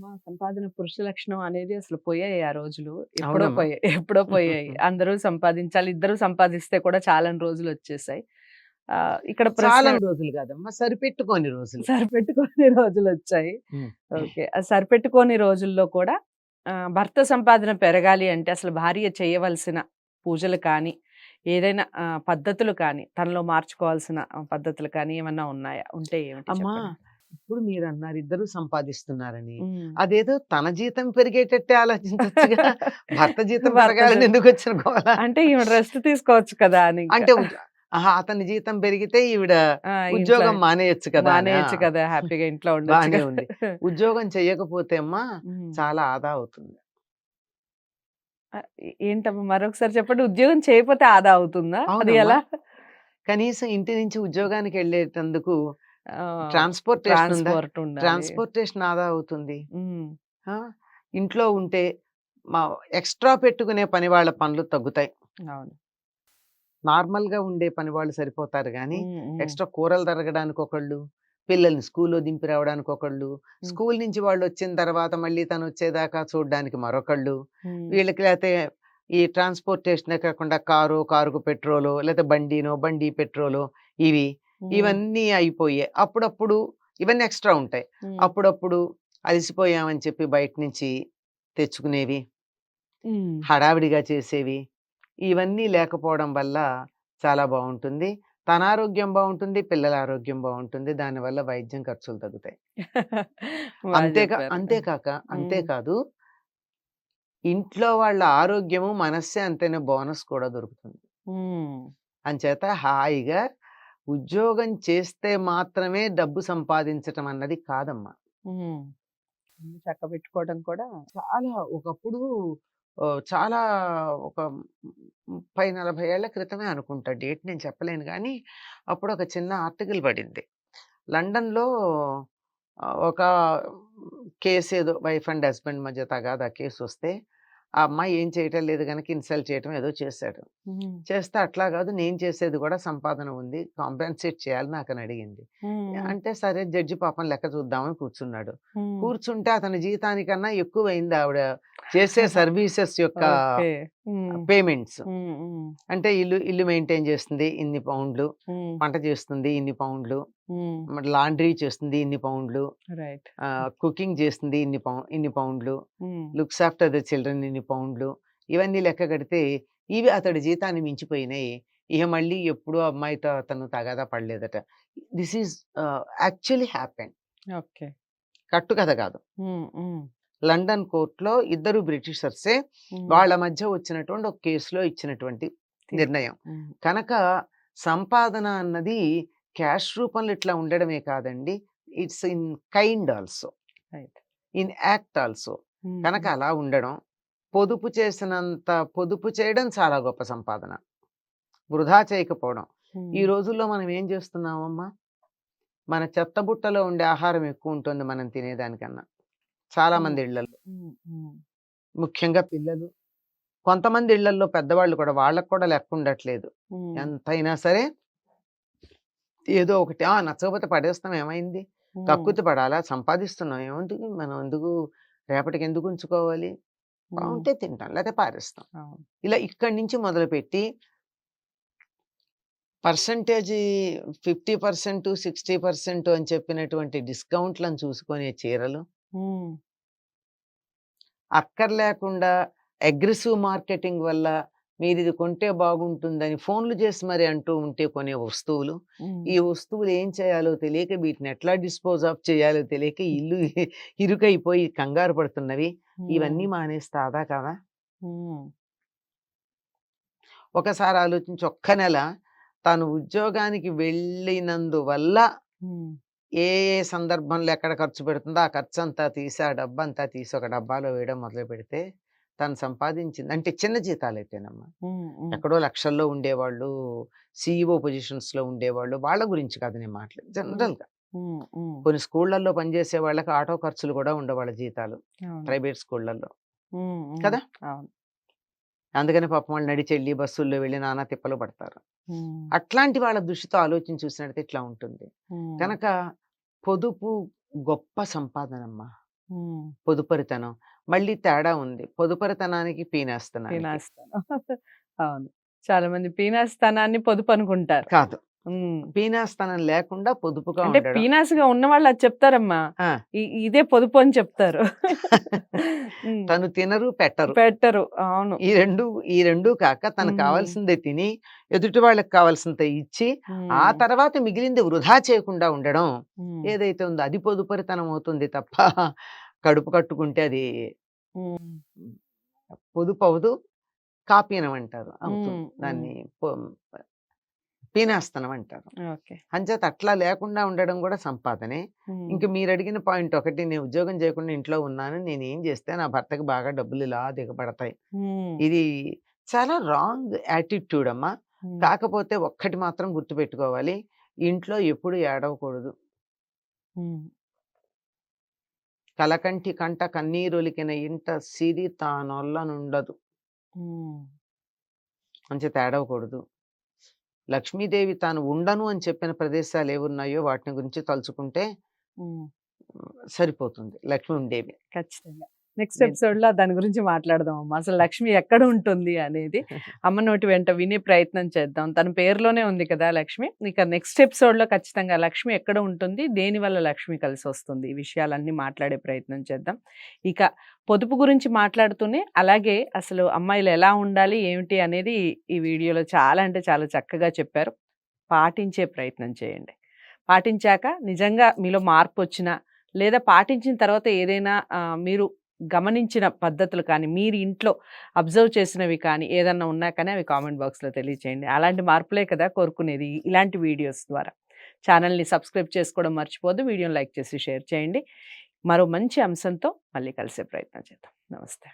మా సంపాదన పురుష లక్షణం అనేది అసలు పోయాయి ఆ రోజులు. ఎప్పుడో అవునమ్మా. పోయాయి. ఎప్పుడో పోయాయి. అందరూ సంపాదించాలి. ఇద్దరు సంపాదిస్తే కూడా చాలని రోజులొచ్చేసాయి. ఇక్కడ ప్రశ్న చాలని రోజులు కాదమ్మా, సరిపెట్టుకోని రోజులు. సరిపెట్టుకోని రోజులొచ్చాయి. హ్మ్. ఓకే. ఆ సరిపెట్టుకోని రోజుల్లో కూడా భర్త సంపాదన పెరగాలి అంటే అసలు భార్య చేయవలసిన పూజలు కానీ, ఏదైనా పద్ధతులు కానీ, తనలో మార్చుకోవాల్సిన పద్ధతులు కానీ ఏమన్నా ఉన్నాయా? ఉంటే ఏమిటి అమ్మా, చెప్పండి? ఇప్పుడు మీరన్నారు ఇద్దరు సంపాదిస్తున్నారని. హ్మ్. అదేదో తన జీతం పెరిగేటట్టే ఆలోచించొచ్చుగా. భర్త జీతం భర్త పెరగాలని జీ ఎందుకొచ్చిన గోల? అంటే ఈవిడ రెస్ట్ తీసుకోవచ్చు కదా! అని ఇంకా. అంటే ఆహా! అతని జీతం పెరిగితే ఈవిడ ఆ! ఇంట్లో ఉద్యోగం మానేయొచ్చు కదా అనా? మానేయొచ్చు కదా! హ్యాపీగా ఇంట్లో ఉండొచ్చు బానే కదా! ఉంది. ఉద్యోగం చెయ్యకపోతే అమ్మా హ్మ్. చాలా ఆదా అవుతుంది. ఏంటమ్మా మరొకసారి చెప్పండి. ఉద్యోగం చేయకపోతే ఆదా అవుతుందా? అది అవునమ్మా. ఎలా? కనీసం ఇంటి నుంచి ఉద్యోగానికెళ్ళేటందుకు ఆహ్, ట్రాన్స్‌పోర్టేషన్ ఉందా? ట్రాన్స్‌పోర్ట్ ఉండాలి. ట్రాన్స్‌పోర్టేషన్ ఆదా అవుతుంది. హ్మ్. ఆ! ఇంట్లో ఉంటే మా ఎక్స్‌ట్రా పెట్టుకునే పని వాళ్ళ పనులు తగ్గుతాయి. అవును. నార్మల్‌గా ఉండే పని వాళ్ళు సరిపోతారు గానీ, హ్మ్. హ్మ్. ఎక్స్‌ట్రా కూరలు తరగడానికి ఒకళ్ళు, పిల్లల్ని స్కూల్‌లో దింపి రావడానికి ఒకళ్ళు, హ్మ్. స్కూల్ నుంచి వాళ్ళొచ్చిన తర్వాత మళ్ళీ తనొచ్చేదాకా చూడ్డానికి మరొకళ్ళు, హ్మ్. వీళ్ళకి లేతే ఈ ట్రాన్స్‌పోర్టేషనే కాకుండా కారుకు పెట్రోలో, లేతే బండి పెట్రోలో ఇవి, హ్మ్. ఇవన్నీ అయిపోయాయి. అప్పుడప్పుడు ఇవన్నీ ఎక్స్‌ట్రా ఉంటాయి. హ్మ్. అప్పుడప్పుడు అలిసిపోయామని చెప్పి బయట నుంచి తెచ్చుకునేవి, హ్మ్. హడావిడిగా చేసేవి, ఇవన్నీ లేకపోవడం వల్ల చాలా బావుంటుంది. తన ఆరోగ్యం బావుంటుంది. పిల్లల ఆరోగ్యం బావుంటుంది. దానివల్ల వైద్యం ఖర్చులు తగ్గుతాయి. బా చెప్పారు. అంతేకాక హ్మ్. అంతేకాదు, ఇంట్లో వాళ్ళ ఆరోగ్యము, మనస్సే అంతేనే బోనస్ కూడా దొరుకుతుంది. హ్మ్. అంచేత హాయిగా ఉద్యోగం చేస్తే మాత్రమే డబ్బు సంపాదించటం అన్నది కాదమ్మా. హ్మ్. ఇల్లు చక్కబెట్టుకోవడం కూడా చాలా ఒకప్పుడు చాలా ఒక 30, 40 ఏళ్ల క్రితమే అనుకుంటా. డేట్ నేను చెప్పలేను గానీ, అప్పుడు ఒక చిన్న ఆర్టికల్ పడింది. లండన్‌లో ఒక కేసేదో వైఫ్ అండ్ హస్బాండ్ మధ్య తగాదా కేసొస్తే, ఆ అమ్మాయి ఏం చేయటం లేదు గనక ఇన్సల్ట్ చేయటం ఏదో చేశాడు. హ్మ్. చేస్తే అట్లా గాదు, నేను చేసేది గూడా సంపాదన ఉంది. కాంపెన్సేట్ చేయాలి నాకని అడిగింది. హ్మ్. హ్మ్. అంటే సరే జడ్జి పాపం లెక్క చూద్దామని కూర్చున్నాడు. హ్మ్. కూర్చుంటే అతని జీతానికన్నా ఎక్కువయింది ఆవిడ చేసే సర్వీసెస్ యొక్క ఓకే. హ్మ్. పేమెంట్స్. హ్మ్. హ్మ్. అంటే ఇల్లు మెయింటైన్ చేస్తుంది ఇన్ని పౌండ్లు, హ్మ్. వంట చేస్తుంది ఇన్ని పౌండ్లు, హ్మ్. మరి లాండ్రీ చేస్తుంది ఇన్ని పౌండ్లు, రైట్. కుకింగ్ చేస్తుంది ఇన్ని పౌండ్లు, హ్మ్. లుక్స్ ఆఫ్టర్ ద చిల్డ్రన్ ఇన్ని పౌండ్లు, ఇవన్నీ లెక్క కడితే ఇవి అతడి జీతాన్ని మించిపోయినాయి. ఇక మళ్ళీ ఎప్పుడూ అమ్మాయితో అతను తగాదా పడలేదట. This is actually happened. Okay. కట్టుకథ కాదు. హ్మ్. హ్మ్. లండన్ కోర్ట్‌లో ఇద్దరు బ్రిటిషర్సే హ్మ్. వాళ్ళ మధ్య వచ్చినటువంటి ఒక కేస్‌లో ఇచ్చినటువంటి నిర్ణయం. హ్మ్. కనుక సంపాదన అన్నది క్యాష్ రూపంలో ఇట్లా ఉండడమే కాదండి. It's in kind also. Right. In act also. హ్మ్. కనుక హ్మ్. అలా ఉండడం, పొదుపు చేసినంత పొదుపు చేయడం చాలా గొప్ప సంపాదన. వృధా చేయకపోవడం. ఈ హ్మ్. రోజుల్లో మనం ఏం చేస్తున్నామమ్మా? మన చెత్తబుట్టలో ఉండే ఆహారం ఎక్కువుంటుంది మనం తినేదానికన్నా. చాలా హ్మ్. మంది ఇళ్లల్లో. హ్మ్. హ్మ్. ముఖ్యంగా పిల్లలు. కొంతమంది ఇళ్లల్లో పెద్దవాళ్ళు కూడా వాళ్ళకి కూడా లెక్కుండట్లేదు. హ్మ్. ఎంతైనా సరే ఏదో ఒకటి నచ్చకపోతే పడేస్తాం ఏమైంది? హ్మ్. కక్కుర్తి పడాలా? సంపాదిస్తున్నాం ఏముంది? మనం ఎందుకు రేపటికి ఎందుకు ఉంచుకోవాలి? హ్మ్. బావుంటే తింటాం. లేతే పారేస్తాం. అవును. ఇలా ఇక్కడి నుంచి మొదలుపెట్టి పర్సెంటేజీ 50%, 60% అని చెప్పినటువంటి డిస్కౌంట్‌లను చూసుకునే చీరలు, హ్మ్. అక్కర్లేకుండా అగ్రెసివ్ మార్కెటింగ్ వల్ల మీరిది కొంటే బాగుంటుందని ఫోన్‌లు చేసి మరి అంటూ ఉంటే కొనే వస్తువులు, హ్మ్. ఈ వస్తువులు ఏం చేయాలో తెలియక వీటిని ఎట్లా డిస్పోజ్ ఆఫ్ చేయాలో తెలియక ఇల్లు ఇరుకైపోయి కంగారు పడుతున్నవి. హ్మ్. ఇవన్నీ మానేస్తే ఆదా కాదా? హ్మ్. ఒకసారి ఆలోచించి ఒక్క నెల తను ఉద్యోగానికి వెళ్ళినందువల్ల హ్మ్. ఏ ఏ సందర్భంలో ఎక్కడ ఖర్చు పెడుతుందో, ఆ ఖర్చంతా తీసి, ఆ డబ్బంతా తీసి ఒక డబ్బాలో వేయడం మొదలుపెడితే, తను సంపాదించింది అంటే చిన్న జీతాలైతేనమ్మా. హ్మ్. హ్మ్. ఎక్కడో లక్షల్లో ఉండేవాళ్ళు, సీఈఓ పొజిషన్స్‌లో ఉండేవాళ్ళు, వాళ్ళ గురించి కాదు నేను హ్మ్. జనరల్‌గా. హ్మ్. హ్మ్. కొన్ని స్కూళ్ళల్లో పనిచేసే వాళ్ళకి ఆటో ఖర్చులు కూడా ఉండవు వాళ్ళ జీతాలు. అవును. ప్రైవేట్ స్కూళ్ళల్లో. హ్మ్. హ్మ్. కదా! అవును. అందుకని పాపం వాళ్ళు నడిచెళ్ళి, బస్సుల్లో వెళ్ళి నానా తిప్పలు పడతారు. హ్మ్. అట్లాంటి వాళ్ళ దృష్టితో ఆలోచించి చూసినట్టయితే ఇట్లా ఉంటుంది. హ్మ్. కనుక పొదుపు గొప్ప సంపాదనమ్మ. హ్మ్. పొదుపరితనం. మళ్ళీ తేడా ఉంది. పొదుపరితనానికి పీనేస్తనానికి. పీనాస్తాను. అవును. చాలా మంది పీనాస్తనాన్ని పొదుపనుకుంటారు. కాదు. హ్మ్. పీనాస్తనం లేకుండా పొదుపుగా అంటే ఉండడం. పీనాస్‌గా ఉన్నవాళ్ళు అది చెప్తారమ్మా. ఆ! ఇదే పొదుపు అని చెప్తారు. హ్మ్. తను తినరు, పెట్టరు. పెట్టరు. అవును. ఈ 2 కాక తనకు హ్మ్. కావాల్సిందే తిని, ఎదుటి వాళ్ళకి కావాల్సినంత ఇచ్చి, ఆ హ్మ్. తర్వాత మిగిలింది వృధా చేయకుండా ఉండడం హ్మ్. ఏదైతే ఉందో అది పొదుపరితనం అవుతుంది తప్ప, కడుపు కట్టుకుంటే అది హ్మ్. హ్మ్, పొదుపవ్వదు. కాపీనం అంటారు. అవుతుంది. హ్మ్. హ్మ్. దాన్ని పొ పీనాస్తనం అంటారు. ఓకే. అంచేత అట్లా లేకుండా ఉండడం గూడా సంపాదనే. హ్మ్. ఇంక మీరడిగిన పాయింట్ ఒకటి, నేను ఉద్యోగం చేయకుండా ఇంట్లో ఉన్నాను. నేనేం జేస్తే నా భర్తకి బాగా డబ్బులు ఇలా దిగబడతాయి. హ్మ్. ఇది చాలా రాంగ్ యాటిట్యూడ్ అమ్మా. హ్మ్. కాకపోతే ఒక్కటి మాత్రం గుర్తుపెట్టుకోవాలి. ఇంట్లో ఎప్పుడు ఏడవకూడదు. హ్మ్. కలకంటి కంట కన్నీరొలికిన ఇంట సిరి తానొల్లనుండదు. హ్మ్. అంచేత ఏడవకూడదు. లక్ష్మీదేవి తాను ఉండను అని చెప్పిన ప్రదేశాలేవున్నాయో వాటిని గురించి తలుచుకుంటే హ్మ్. సరిపోతుంది. లక్ష్మి ఉండేవి. ఖచ్చితంగా. నెక్స్ట్ నేను ఎపిసోడ్‌లో దాని గురించి మాట్లాడదామమ్మా. అసలు లక్ష్మి ఎక్కడ ఉంటుంది అనేది అమ్మ నోటి వెంట వినే ప్రయత్నం చేద్దాం. తన పేరులోనే ఉంది కదా లక్ష్మి. ఇక నెక్స్ట్ ఎపిసోడ్‌లో ఖచ్చితంగా లక్ష్మి ఎక్కడ ఉంటుంది? దేనివల్ల లక్ష్మి కలిసొస్తుంది? ఈ విషయాలన్నీ మాట్లాడే ప్రయత్నం చేద్దాం. ఇక పొదుపు గురించి మాట్లాడుతూనే అలాగే అసలు అమ్మాయిలు ఎలా ఉండాలి? ఏమిటి? అనేది ఈ వీడియోలో చాలా అంటే చాలా చక్కగా చెప్పారు. పాటించే ప్రయత్నం చేయండి. పాటించాక నిజంగా మీలో మార్పొచ్చినా, లేదా పాటించిన తర్వాత ఏదైనా మీరు గమనించిన పద్ధతులు కానీ, మీరు ఇంట్లో అబ్జర్వ్ చేసినవి కానీ, ఏదన్నా ఉన్నా కానీ అవి కామెంట్ బాక్స్‌లో తెలియచేయండి. అలాంటి మార్పులే కదా కోరుకునేది ఇలాంటి వీడియోస్ ద్వారా. ఛానెల్‌ని సబ్స్క్రైబ్ చేసుకోవడం మర్చిపోవద్దు. వీడియోని లైక్ చేసి షేర్ చేయండి. మరో మంచి అంశంతో మళ్ళీ కలిసే ప్రయత్నం చేద్దాం. నమస్తే.